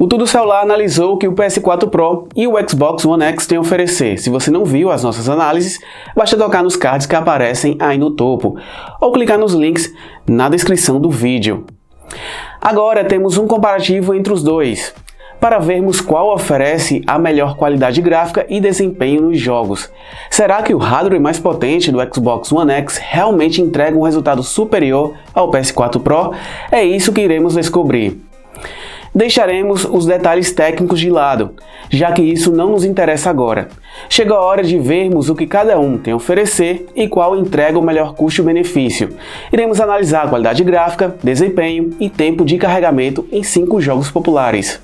O Tudo Celular analisou o que o PS4 Pro e o Xbox One X têm a oferecer. Se você não viu as nossas análises, basta tocar nos cards que aparecem aí no topo, ou clicar nos links na descrição do vídeo. Agora temos um comparativo entre os dois, para vermos qual oferece a melhor qualidade gráfica e desempenho nos jogos. Será que o hardware mais potente do Xbox One X realmente entrega um resultado superior ao PS4 Pro? É isso que iremos descobrir. Deixaremos os detalhes técnicos de lado, já que isso não nos interessa agora. Chegou a hora de vermos o que cada um tem a oferecer e qual entrega o melhor custo-benefício. Iremos analisar a qualidade gráfica, desempenho e tempo de carregamento em 5 jogos populares.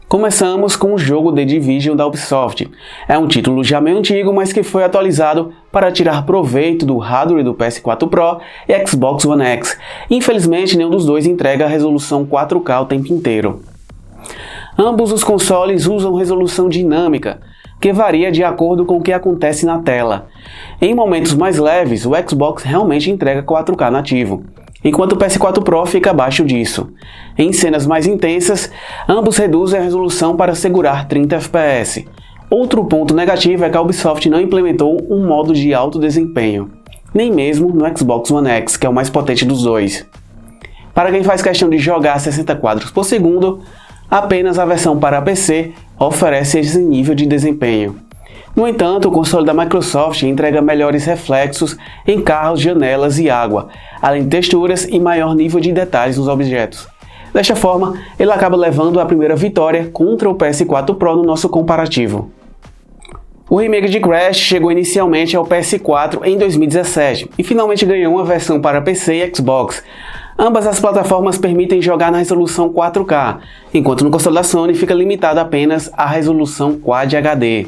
Começamos com o jogo The Division da Ubisoft. É um título já meio antigo, mas que foi atualizado para tirar proveito do hardware do PS4 Pro e Xbox One X. Infelizmente, nenhum dos dois entrega a resolução 4K o tempo inteiro. Ambos os consoles usam resolução dinâmica, que varia de acordo com o que acontece na tela. Em momentos mais leves, o Xbox realmente entrega 4K nativo, enquanto o PS4 Pro fica abaixo disso. Em cenas mais intensas, ambos reduzem a resolução para segurar 30 FPS. Outro ponto negativo é que a Ubisoft não implementou um modo de alto desempenho, nem mesmo no Xbox One X, que é o mais potente dos dois. Para quem faz questão de jogar a 60 quadros por segundo, apenas a versão para PC oferece esse nível de desempenho. No entanto, o console da Microsoft entrega melhores reflexos em carros, janelas e água, além de texturas e maior nível de detalhes nos objetos. Desta forma, ele acaba levando a primeira vitória contra o PS4 Pro no nosso comparativo. O remake de Crash chegou inicialmente ao PS4 em 2017 e finalmente ganhou uma versão para PC e Xbox. Ambas as plataformas permitem jogar na resolução 4K, enquanto no console da Sony fica limitado apenas à resolução Quad HD.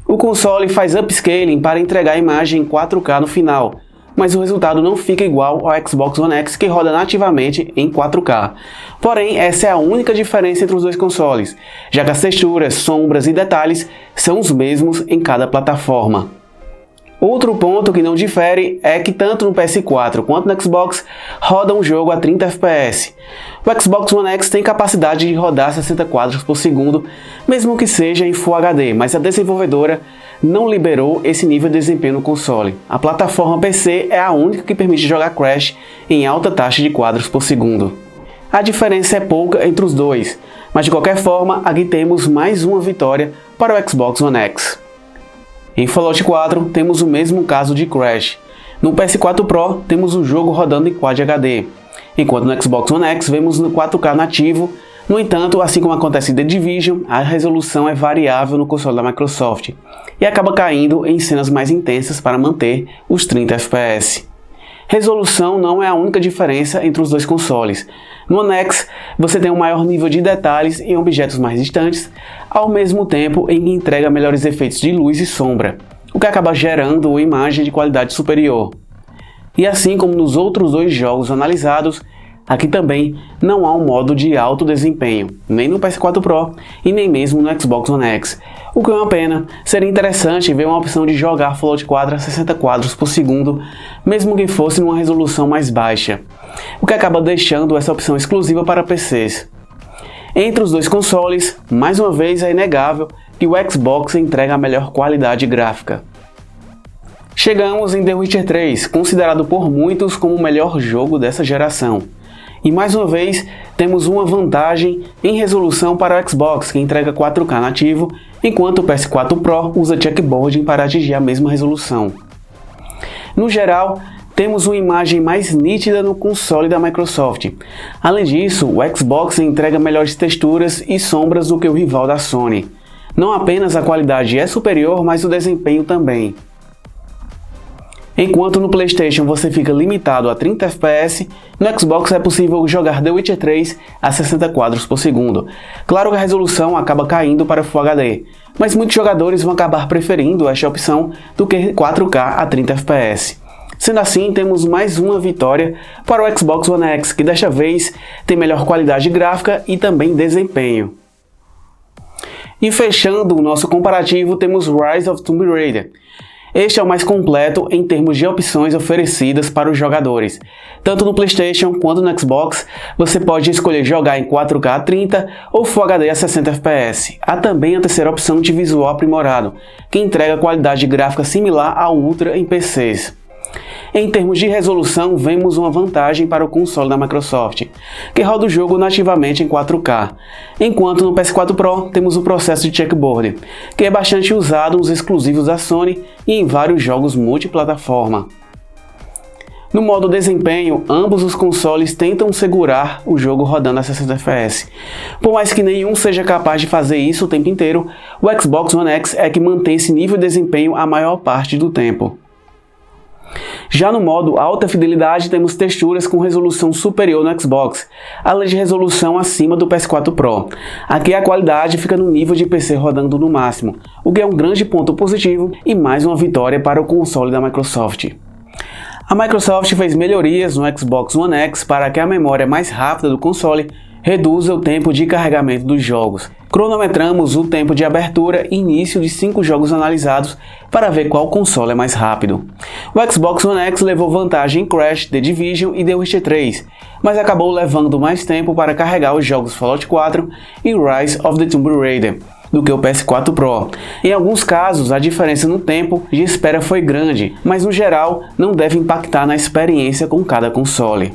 O console faz upscaling para entregar a imagem em 4K no final, mas o resultado não fica igual ao Xbox One X, que roda nativamente em 4K. Porém, essa é a única diferença entre os dois consoles, já que as texturas, sombras e detalhes são os mesmos em cada plataforma. Outro ponto que não difere é que tanto no PS4 quanto no Xbox roda um jogo a 30 FPS. O Xbox One X tem capacidade de rodar 60 quadros por segundo, mesmo que seja em Full HD, mas a desenvolvedora não liberou esse nível de desempenho no console. A plataforma PC é a única que permite jogar Crash em alta taxa de quadros por segundo. A diferença é pouca entre os dois, mas de qualquer forma, aqui temos mais uma vitória para o Xbox One X. Em Fallout 4 temos o mesmo caso de Crash. No PS4 Pro temos o jogo rodando em Quad HD, enquanto no Xbox One X vemos no 4K nativo. No entanto, assim como acontece em The Division, a resolução é variável no console da Microsoft e acaba caindo em cenas mais intensas para manter os 30 FPS. Resolução não é a única diferença entre os dois consoles. No One X, você tem um maior nível de detalhes em objetos mais distantes, ao mesmo tempo em que entrega melhores efeitos de luz e sombra, o que acaba gerando uma imagem de qualidade superior. E assim como nos outros dois jogos analisados, aqui também não há um modo de alto desempenho, nem no PS4 Pro e nem mesmo no Xbox One X. O que é uma pena. Seria interessante ver uma opção de jogar Fallout 4 a 60 quadros por segundo, mesmo que fosse numa resolução mais baixa, o que acaba deixando essa opção exclusiva para PCs. Entre os dois consoles, mais uma vez é inegável que o Xbox entrega a melhor qualidade gráfica. Chegamos em The Witcher 3, considerado por muitos como o melhor jogo dessa geração. E mais uma vez, temos uma vantagem em resolução para o Xbox, que entrega 4K nativo, enquanto o PS4 Pro usa checkboarding para atingir a mesma resolução. No geral, temos uma imagem mais nítida no console da Microsoft. Além disso, o Xbox entrega melhores texturas e sombras do que o rival da Sony. Não apenas a qualidade é superior, mas o desempenho também. Enquanto no PlayStation você fica limitado a 30 FPS, no Xbox é possível jogar The Witcher 3 a 60 quadros por segundo. Claro que a resolução acaba caindo para Full HD, mas muitos jogadores vão acabar preferindo esta opção do que 4K a 30 FPS. Sendo assim, temos mais uma vitória para o Xbox One X, que desta vez tem melhor qualidade gráfica e também desempenho. E fechando o nosso comparativo, temos Rise of Tomb Raider. Este é o mais completo em termos de opções oferecidas para os jogadores. Tanto no PlayStation quanto no Xbox, você pode escolher jogar em 4K a 30 ou Full HD a 60 FPS. Há também a terceira opção de visual aprimorado, que entrega qualidade gráfica similar ao Ultra em PCs. Em termos de resolução, vemos uma vantagem para o console da Microsoft, que roda o jogo nativamente em 4K, enquanto no PS4 Pro temos o processo de checkerboard, que é bastante usado nos exclusivos da Sony e em vários jogos multiplataforma. No modo desempenho, ambos os consoles tentam segurar o jogo rodando a 60 FPS. Por mais que nenhum seja capaz de fazer isso o tempo inteiro, o Xbox One X é que mantém esse nível de desempenho a maior parte do tempo. Já no modo alta fidelidade, temos texturas com resolução superior no Xbox, além de resolução acima do PS4 Pro. Aqui a qualidade fica no nível de PC rodando no máximo, o que é um grande ponto positivo e mais uma vitória para o console da Microsoft. A Microsoft fez melhorias no Xbox One X para que a memória mais rápida do console reduza o tempo de carregamento dos jogos. Cronometramos o tempo de abertura e início de 5 jogos analisados para ver qual console é mais rápido. O Xbox One X levou vantagem em Crash, The Division e The Witcher 3, mas acabou levando mais tempo para carregar os jogos Fallout 4 e Rise of the Tomb Raider do que o PS4 Pro. Em alguns casos, a diferença no tempo de espera foi grande, mas no geral não deve impactar na experiência com cada console.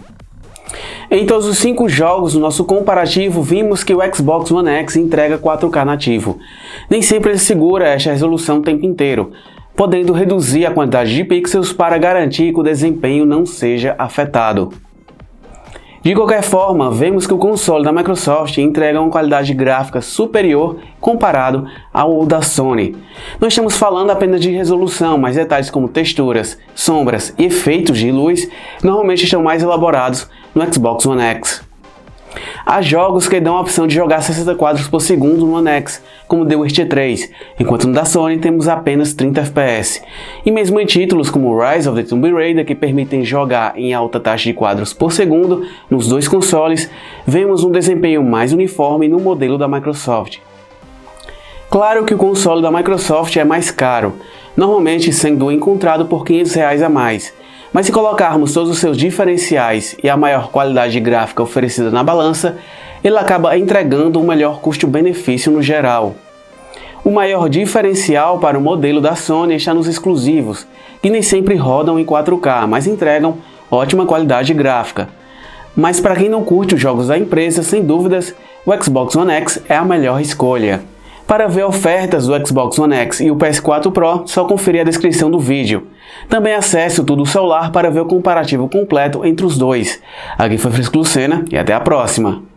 Em todos os 5 jogos do nosso comparativo, vimos que o Xbox One X entrega 4K nativo. Nem sempre ele segura esta resolução o tempo inteiro, podendo reduzir a quantidade de pixels para garantir que o desempenho não seja afetado. De qualquer forma, vemos que o console da Microsoft entrega uma qualidade gráfica superior comparado ao da Sony. Não estamos falando apenas de resolução, mas detalhes como texturas, sombras e efeitos de luz normalmente estão mais elaborados no Xbox One X. Há jogos que dão a opção de jogar 60 quadros por segundo no One X, como The Witcher 3, enquanto no da Sony temos apenas 30 FPS. E mesmo em títulos como Rise of the Tomb Raider, que permitem jogar em alta taxa de quadros por segundo nos dois consoles, vemos um desempenho mais uniforme no modelo da Microsoft. Claro que o console da Microsoft é mais caro, normalmente sendo encontrado por R$500 a mais. Mas se colocarmos todos os seus diferenciais e a maior qualidade gráfica oferecida na balança, ele acaba entregando um melhor custo-benefício no geral. O maior diferencial para o modelo da Sony está nos exclusivos, que nem sempre rodam em 4K, mas entregam ótima qualidade gráfica. Mas para quem não curte os jogos da empresa, sem dúvidas, o Xbox One X é a melhor escolha. Para ver ofertas do Xbox One X e o PS4 Pro, só conferir a descrição do vídeo. Também acesse o Tudo Celular para ver o comparativo completo entre os dois. Aqui foi Francisco Lucena e até a próxima!